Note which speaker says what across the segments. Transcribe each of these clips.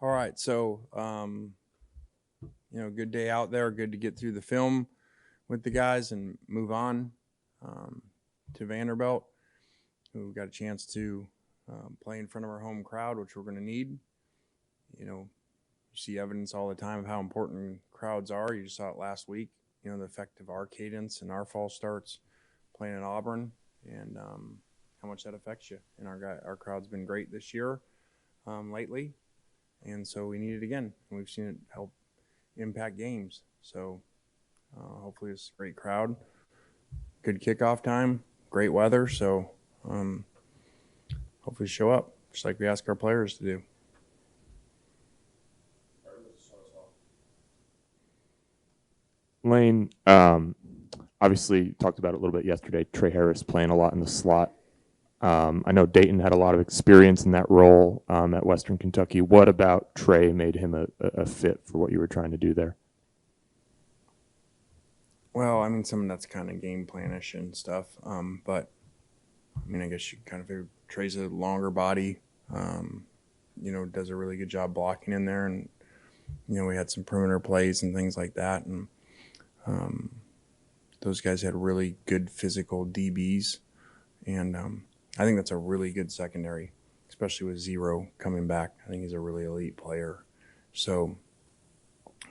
Speaker 1: All right, so good day out there. Good to get through the film with the guys and move on to Vanderbilt. We've got a chance to play in front of our home crowd, which we're going to need. You see evidence all the time of how important crowds are. You just saw it last week. The effect of our cadence and our fall starts playing at Auburn, and how much that affects you. And our crowd's been great this year, lately. And so we need it again, and we've seen it help impact games. So hopefully it's a great crowd, good kickoff time, great weather. So hopefully show up, just like we ask our players to do.
Speaker 2: Lane, obviously talked about it a little bit yesterday. Trey Harris playing a lot in the slot. I know Dayton had a lot of experience in that role at Western Kentucky. What about Trey made him a fit for what you were trying to do there?
Speaker 1: Well, I mean, some of that's kind of game planish and stuff. But, I mean, I guess you kind of figure Trey's a longer body, does a really good job blocking in there. And, we had some perimeter plays and things like that. And those guys had really good physical DBs. And I think that's a really good secondary, especially with Zero coming back. I think he's a really elite player. So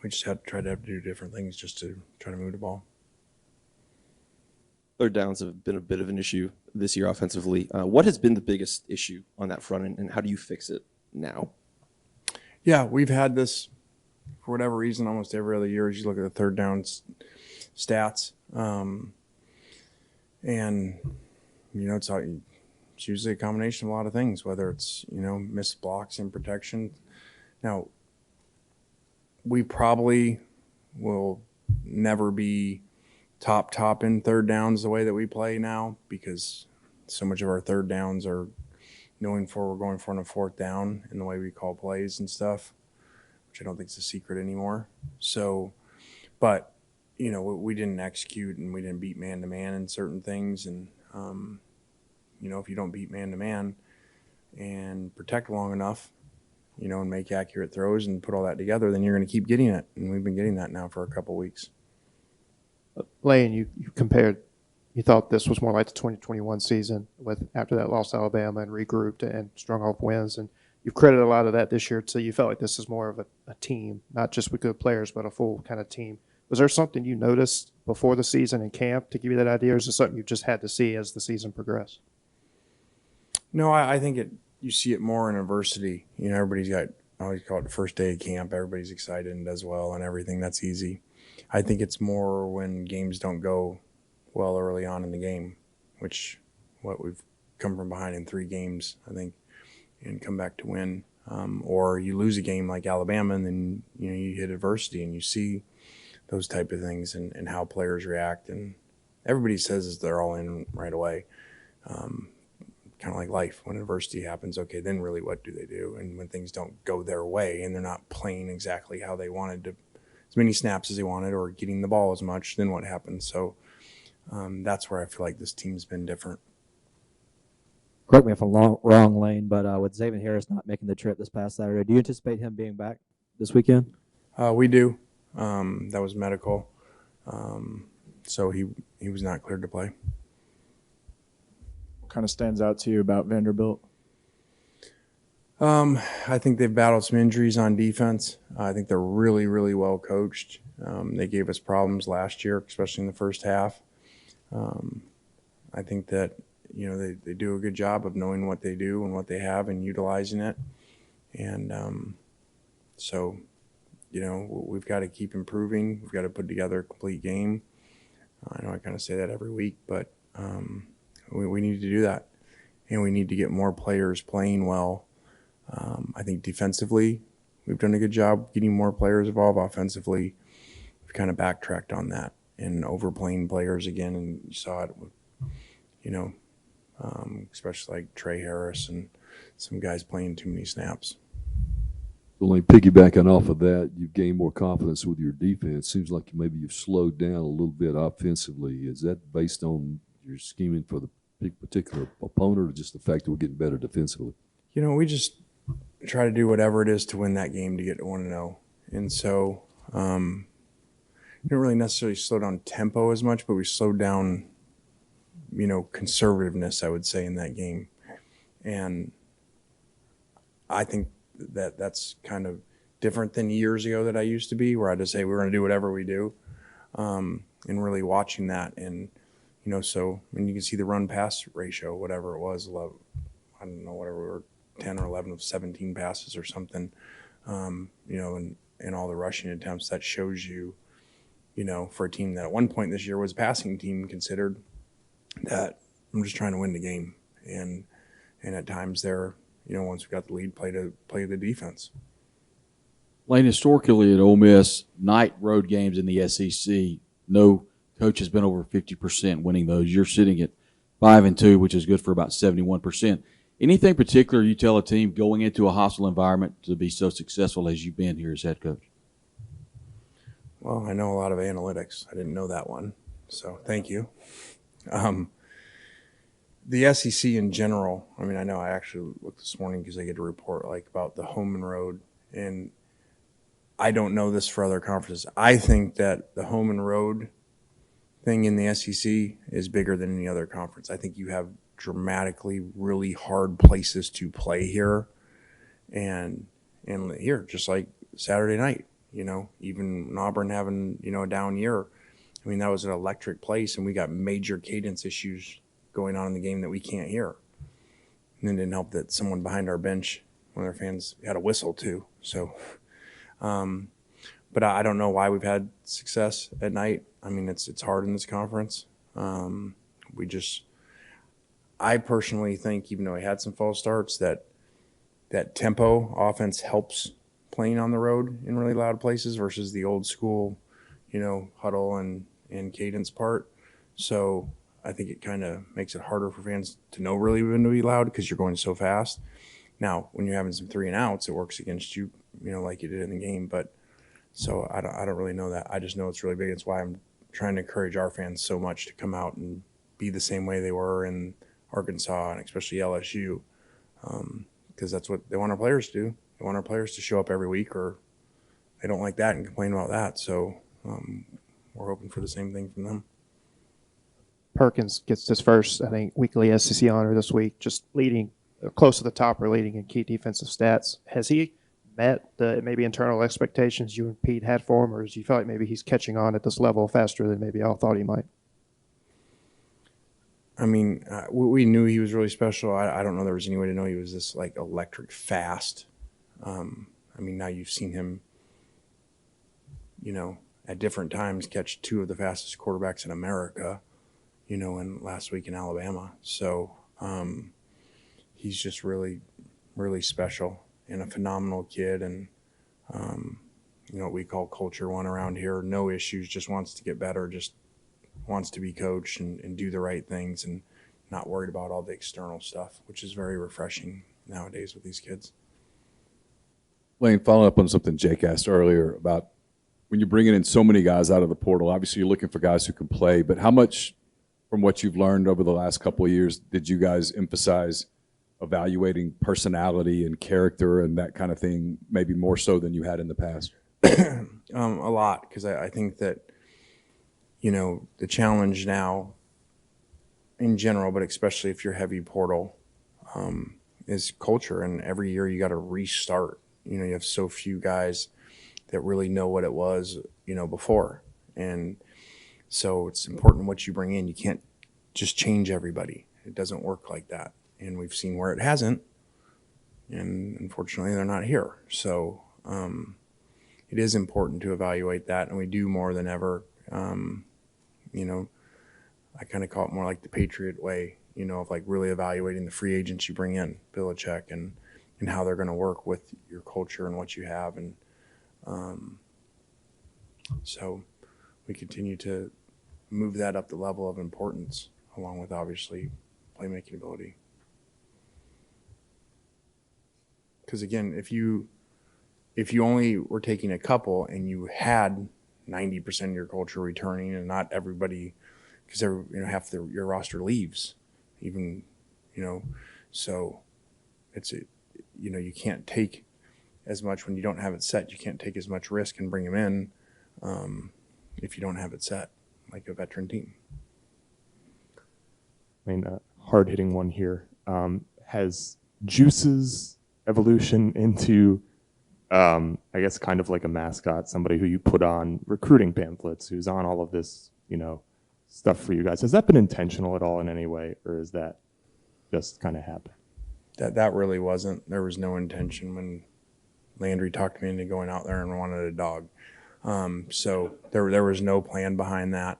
Speaker 1: we just had to try to do different things just to try to move the ball.
Speaker 3: Third downs have been a bit of an issue this year offensively. What has been the biggest issue on that front, and how do you fix it now?
Speaker 1: Yeah, we've had this for whatever reason almost every other year as you look at the third down stats. And, it's usually a combination of a lot of things, whether it's, missed blocks and protection. Now, we probably will never be top in third downs the way that we play now, because so much of our third downs are we're going for on a fourth down in the way we call plays and stuff, which I don't think is a secret anymore. So, but, we didn't execute and we didn't beat man-to-man in certain things. And, if you don't beat man-to-man and protect long enough, and make accurate throws and put all that together, then you're going to keep getting it. And we've been getting that now for a couple of weeks.
Speaker 4: Lane, you compared, you thought this was more like the 2021 season after that loss to Alabama and regrouped and strung off wins. And you've credited a lot of that this year. So you felt like this is more of a team, not just with good players, but a full kind of team. Was there something you noticed before the season in camp to give you that idea, or is it something you just had to see as the season progressed?
Speaker 1: No, I think you see it more in adversity. Everybody's got, I always call it the first day of camp. Everybody's excited and does well and everything. That's easy. I think it's more when games don't go well early on in the game, which what we've come from behind in 3 games, I think, and come back to win. Or you lose a game like Alabama, and then you hit adversity and you see those type of things and how players react. And everybody says they're all in right away. Kind of like life. When adversity happens, okay, then really what do they do? And when things don't go their way and they're not playing exactly how they wanted to, as many snaps as they wanted or getting the ball as much, then what happens? So that's where I feel like this team's been different.
Speaker 5: Correct me if I'm wrong, Lane, but with Xavier Harris not making the trip this past Saturday, do you anticipate him being back this weekend?
Speaker 1: We do. That was medical. So he was not cleared to play.
Speaker 6: Kind of stands out to you about Vanderbilt?
Speaker 1: I think they've battled some injuries on defense. I think they're really, really well coached. They gave us problems last year, especially in the first half. I think that, they do a good job of knowing what they do and what they have and utilizing it. And so, we've got to keep improving. We've got to put together a complete game. I know I kind of say that every week, but we need to do that. And we need to get more players playing well. I think defensively, we've done a good job getting more players involved. Offensively, we've kind of backtracked on that and overplaying players again. And you saw it with, especially like Trey Harris and some guys playing too many snaps.
Speaker 7: Only piggybacking off of that, you've gained more confidence with your defense. Seems like maybe you've slowed down a little bit offensively. Is that based on your scheming for the particular opponent, or just the fact that we're getting better defensively?
Speaker 1: We just try to do whatever it is to win that game to get to 1-0. And so we didn't really necessarily slow down tempo as much, but we slowed down, conservativeness, I would say, in that game. And I think that that's kind of different than years ago that I used to be, where I just say we're going to do whatever we do, and really watching that. And, so when you can see the run pass ratio, whatever it was, 11, I don't know, whatever we were, 10 or 11 of 17 passes or something, and all the rushing attempts, that shows you, for a team that at one point this year was a passing team considered, that I'm just trying to win the game. And at times there, once we got the lead, play the defense.
Speaker 8: Lane, historically at Ole Miss, night road games in the SEC, no coach has been over 50% winning those. You're sitting at 5-2, which is good for about 71%. Anything particular you tell a team going into a hostile environment to be so successful as you've been here as head coach?
Speaker 1: Well, I know a lot of analytics. I didn't know that one, so thank you. The SEC in general, I mean, I know I actually looked this morning because I get a report about the home and road, and I don't know this for other conferences. I think that the home and road thing in the SEC is bigger than any other conference. I think you have dramatically really hard places to play here, and here, just like Saturday night, even Auburn having, a down year. I mean, that was an electric place, and we got major cadence issues going on in the game that we can't hear. And it didn't help that someone behind our bench, one of their fans, had a whistle too. So, but I don't know why we've had success at night. I mean, it's hard in this conference. I personally think, even though we had some false starts, that tempo offense helps playing on the road in really loud places versus the old school, huddle and cadence part. So I think it kind of makes it harder for fans to know really when to be loud because you're going so fast. Now, when you're having some 3 and outs, it works against you, like you did in the game. But so I don't really know that. I just know it's really big. It's why I'm trying to encourage our fans so much to come out and be the same way they were in Arkansas and especially LSU, because that's what they want our players to do. They want our players to show up every week, or they don't like that and complain about that. So we're hoping for the same thing from them.
Speaker 4: Perkins gets his first, I think, weekly SEC honor this week, just leading close to the top or leading in key defensive stats. Has he met the maybe internal expectations you and Pete had for him, or do you feel like maybe he's catching on at this level faster than maybe y'all thought he might?
Speaker 1: I mean, we knew he was really special. I don't know there was any way to know he was this electric fast. I mean, now you've seen him, at different times catch 2 of the fastest quarterbacks in America, and last week in Alabama. So he's just really, really special and a phenomenal kid. And, what we call culture one around here, no issues, just wants to get better, just wants to be coached and do the right things and not worried about all the external stuff, which is very refreshing nowadays with these kids.
Speaker 9: Lane, following up on something Jake asked earlier about when you're bringing in so many guys out of the portal, obviously you're looking for guys who can play, but how much from what you've learned over the last couple of years did you guys emphasize evaluating personality and character and that kind of thing, maybe more so than you had in the past?
Speaker 1: A lot, because I think that, the challenge now in general, but especially if you're heavy portal, is culture. And every year you got to restart. You have so few guys that really know what it was, before. And so it's important what you bring in. You can't just change everybody. It doesn't work like that. And we've seen where it hasn't. And unfortunately, they're not here. So it is important to evaluate that. And we do more than ever. I kind of call it more like the Patriot way, of really evaluating the free agents you bring in, Belichick, and how they're going to work with your culture and what you have. And so we continue to move that up the level of importance, along with obviously playmaking ability. Because again, if you only were taking a couple and you had 90% of your culture returning and not everybody, because half your roster leaves, even, so you can't take as much when you don't have it set. You can't take as much risk and bring him in if you don't have it set, like a veteran team.
Speaker 2: I mean, hard hitting one here. Has Juice's evolution into, I guess, kind of like a mascot, somebody who you put on recruiting pamphlets, who's on all of this, stuff for you guys, has that been intentional at all in any way, or is that just kind of happen?
Speaker 1: That really wasn't. There was no intention when Landry talked me into going out there and wanted a dog. So there was no plan behind that.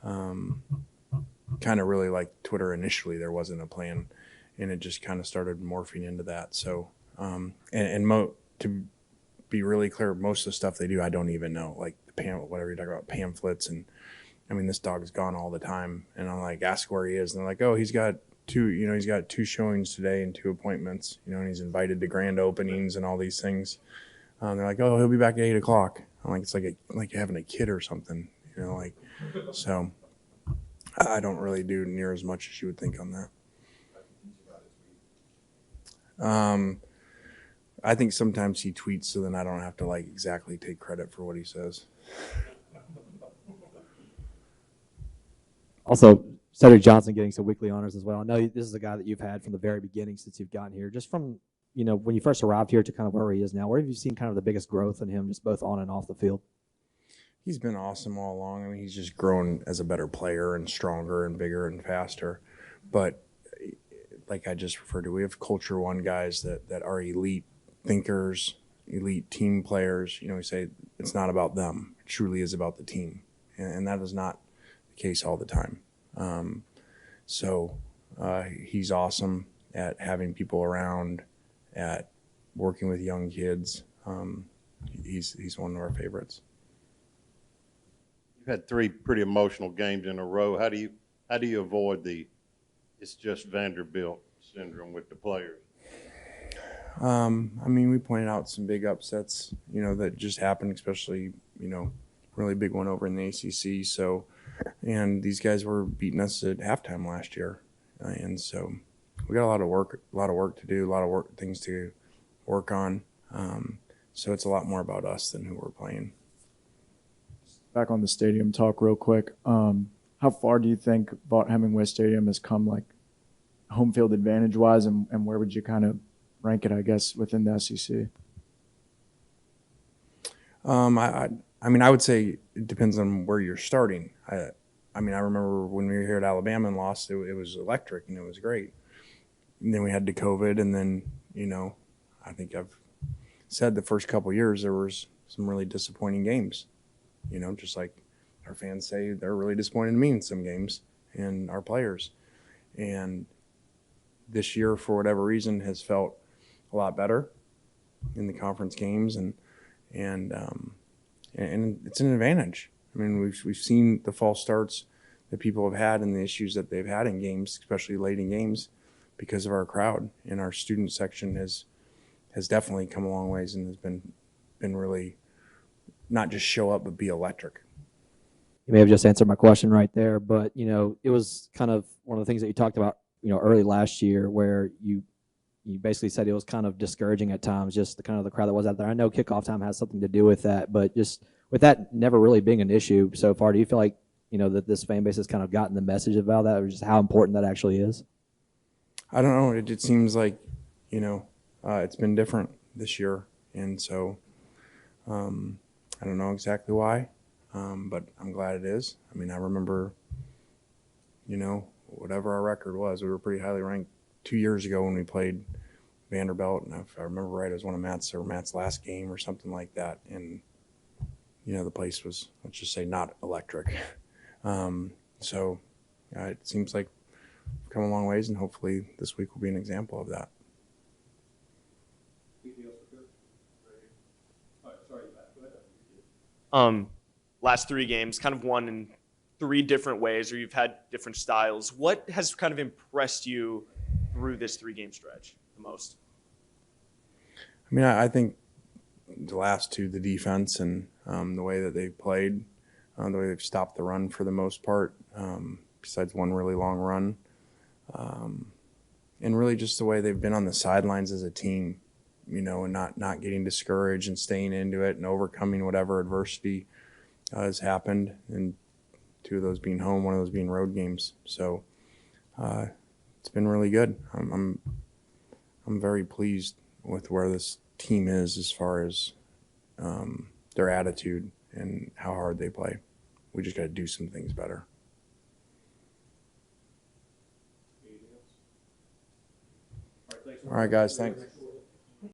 Speaker 1: Kind of really like Twitter initially, there wasn't a plan, and it just kind of started morphing into that. So, to be really clear, most of the stuff they do, I don't even know, like whatever you talk about, pamphlets. And I mean, this dog's gone all the time, and I'm like, ask where he is. And they're like, oh, he's got two showings today and 2 appointments, and he's invited to grand openings and all these things. They're like, oh, he'll be back at 8:00. I'm like, it's like having a kid or something, so I don't really do near as much as you would think on that. I think sometimes he tweets so then I don't have to exactly take credit for what he says.
Speaker 5: Also, Cedric Johnson getting some weekly honors as well. I know this is a guy that you've had from the very beginning since you've gotten here. Just from, when you first arrived here to kind of where he is now, where have you seen kind of the biggest growth in him, just both on and off the field?
Speaker 1: He's been awesome all along. I mean, he's just grown as a better player and stronger and bigger and faster. But like I just referred to, we have Culture One guys that are elite thinkers, elite team players. We say it's not about them. It truly is about the team. And that is not the case all the time. He's awesome at having people around, at working with young kids. He's one of our favorites.
Speaker 10: You've had 3 pretty emotional games in a row. How do you avoid it's just Vanderbilt syndrome with the players?
Speaker 1: I mean, we pointed out some big upsets, that just happened, especially, really big one over in the ACC. So, and these guys were beating us at halftime last year. And so we got a lot of work to do, a lot of things to work on. So it's a lot more about us than who we're playing.
Speaker 6: Back on the stadium talk real quick. How far do you think Vaught Hemingway Stadium has come, home field advantage wise, and where would you kind of rank it, I guess, within the SEC?
Speaker 1: I mean, I would say it depends on where you're starting. I remember when we were here at Alabama and lost, it was electric and it was great. And then we had the COVID, and then, I think I've said the first couple of years there was some really disappointing games. Just like our fans say, they're really disappointed in me in some games and our players. And this year, for whatever reason, has felt a lot better in the conference games, and it's an advantage. I mean, we've seen the false starts that people have had and the issues that they've had in games, especially late in games, because of our crowd. And our student section has definitely come a long ways and has been really not just show up but be electric.
Speaker 5: You may have just answered my question right there, but it was kind of one of the things that you talked about, early last year, where you basically said it was kind of discouraging at times, just the kind of the crowd that was out there. I know kickoff time has something to do with that, but just with that never really being an issue so far, do you feel like that this fan base has kind of gotten the message about that, or just how important that actually is?
Speaker 1: I don't know. It seems like it's been different this year, and so I don't know exactly why, but I'm glad it is. I mean, I remember, whatever our record was, we were pretty highly ranked 2 years ago when we played Vanderbilt, and if I remember right, it was one of Matt's last game or something like that, and the place was, let's just say, not electric. It seems like we've come a long ways, and hopefully this week will be an example of that.
Speaker 11: Last 3 games, kind of won in 3 different ways, or you've had different styles. What has kind of impressed you through this 3-game stretch the most?
Speaker 1: I mean, I think the last 2, the defense and the way that they've played, the way they've stopped the run for the most part, besides one really long run, and really just the way they've been on the sidelines as a team, you know, and not getting discouraged and staying into it and overcoming whatever adversity has happened. And 2 of those being home, 1 of those being road games. So it's been really good. I'm very pleased with where this team is as far as their attitude and how hard they play. We just got to do some things better. All right, guys, thanks.